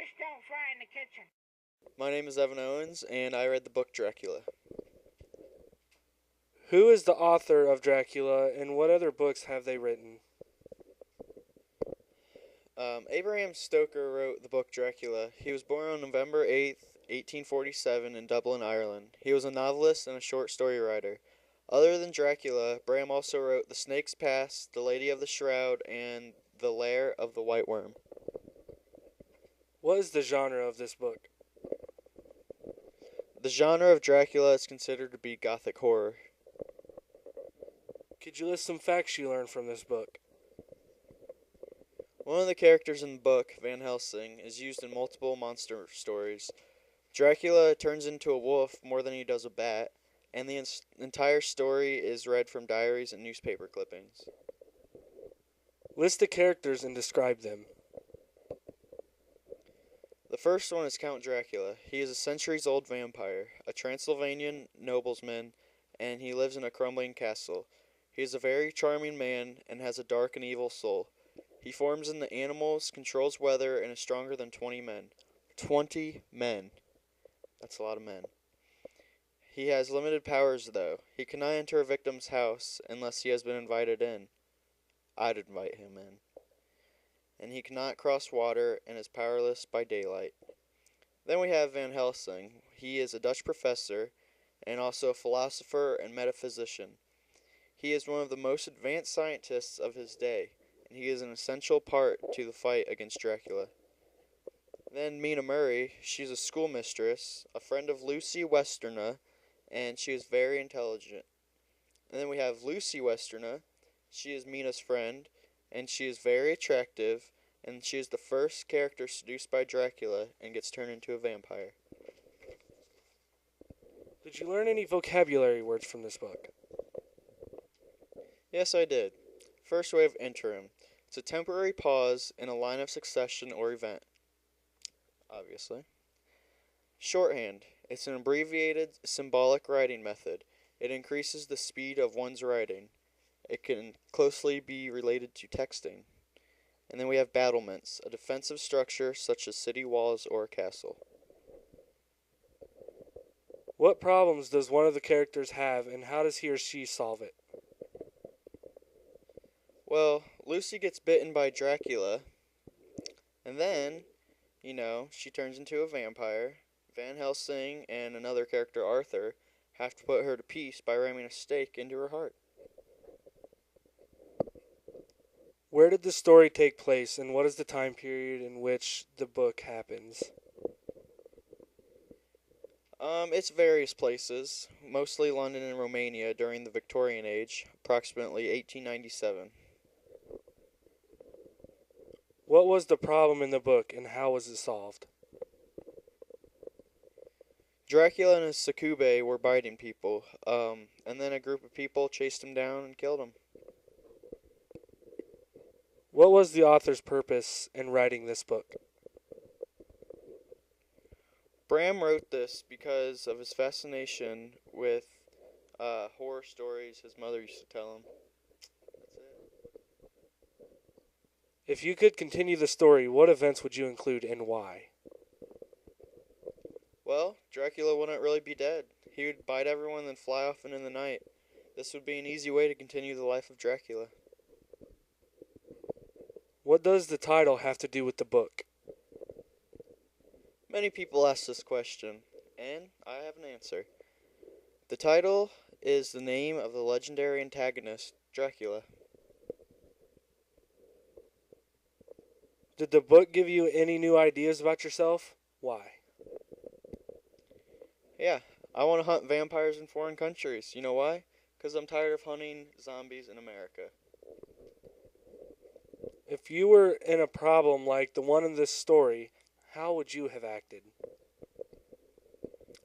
Fish don't fry in the kitchen. My name is Evan Owens, and I read the book Dracula. Who is the author of Dracula, and what other books have they written? Abraham Stoker wrote the book Dracula. He was born on November 8th, 1847, in Dublin, Ireland. He was a novelist and a short story writer. Other than Dracula, Bram also wrote The Snake's Pass, The Lady of the Shroud, and The Lair of the White Worm. What is the genre of this book? The genre of Dracula is considered to be gothic horror. Could you list some facts you learned from this book? One of the characters in the book, Van Helsing, is used in multiple monster stories. Dracula turns into a wolf more than he does a bat, and the entire story is read from diaries and newspaper clippings. List the characters and describe them. The first one is Count Dracula. He is a centuries-old vampire, a Transylvanian nobleman, and he lives in a crumbling castle. He is a very charming man and has a dark and evil soul. He forms in the animals, controls weather, and is stronger than 20 men. 20 men. That's a lot of men. He has limited powers, though. He cannot enter a victim's house unless he has been invited in. I'd invite him in. And he cannot cross water and is powerless by daylight. Then we have Van Helsing. He is a Dutch professor and also a philosopher and metaphysician. He is one of the most advanced scientists of his day, and he is an essential part to the fight against Dracula. Then Mina Murray, she's a schoolmistress, a friend of Lucy Westerna, and she is very intelligent. And then we have Lucy Westerna. She is Mina's friend, and she is very attractive, and she is the first character seduced by Dracula and gets turned into a vampire. Did you learn any vocabulary words from this book? Yes, I did. First, we have interim. It's a temporary pause in a line of succession or event. Obviously. Shorthand. It's an abbreviated symbolic writing method. It increases the speed of one's writing. It can closely be related to texting. And then we have battlements, a defensive structure such as city walls or a castle. What problems does one of the characters have, and how does he or she solve it? Well, Lucy gets bitten by Dracula, and then, she turns into a vampire. Van Helsing and another character, Arthur, have to put her to peace by ramming a stake into her heart. Where did the story take place, and what is the time period in which the book happens? It's various places, mostly London and Romania during the Victorian Age, approximately 1897. What was the problem in the book, and how was it solved? Dracula and his succubus were biting people, and then a group of people chased him down and killed him. What was the author's purpose in writing this book? Bram wrote this because of his fascination with horror stories his mother used to tell him. That's it. If you could continue the story, what events would you include and why? Well, Dracula wouldn't really be dead. He would bite everyone and then fly off into the night. This would be an easy way to continue the life of Dracula. What does the title have to do with the book? Many people ask this question, and I have an answer. The title is the name of the legendary antagonist, Dracula. Did the book give you any new ideas about yourself? Why? Yeah, I want to hunt vampires in foreign countries. You know why? Because I'm tired of hunting zombies in America. If you were in a problem like the one in this story, how would you have acted?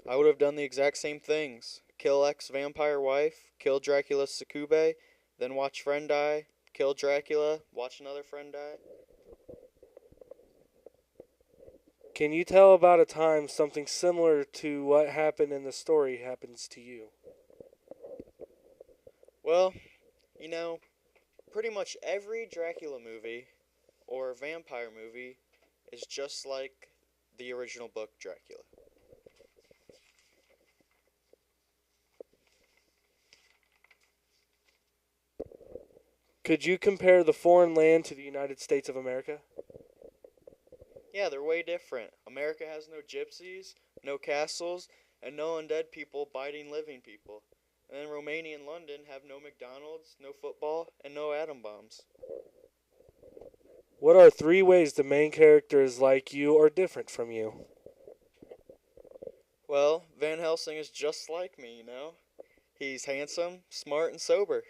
I would have done the exact same things. Kill ex-vampire wife, kill Dracula's succubus, then watch friend die, kill Dracula, watch another friend die. Can you tell about a time something similar to what happened in the story happens to you? Well, pretty much every Dracula movie or vampire movie is just like the original book Dracula. Could you compare the foreign land to the United States of America? Yeah, they're way different. America has no gypsies, no castles, and no undead people biting living people. And then Romania and London have no McDonald's, no football, and no atom bombs. What are three ways the main character is like you or different from you? Well, Van Helsing is just like me, He's handsome, smart, and sober.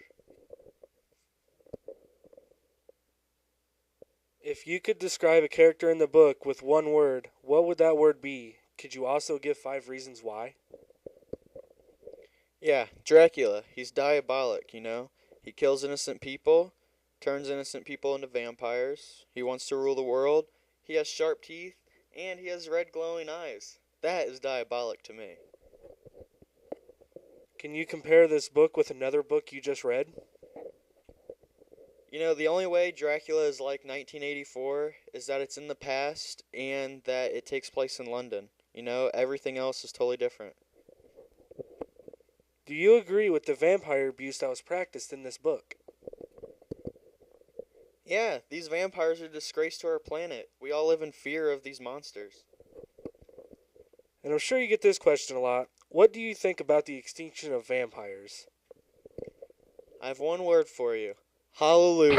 If you could describe a character in the book with one word, what would that word be? Could you also give 5 reasons why? Yeah, Dracula. He's diabolic. He kills innocent people, turns innocent people into vampires. He wants to rule the world. He has sharp teeth, and he has red glowing eyes. That is diabolic to me. Can you compare this book with another book you just read? The only way Dracula is like 1984 is that it's in the past and that it takes place in London. Everything else is totally different. Do you agree with the vampire abuse that was practiced in this book? Yeah, these vampires are a disgrace to our planet. We all live in fear of these monsters. And I'm sure you get this question a lot. What do you think about the extinction of vampires? I have one word for you. Hallelujah.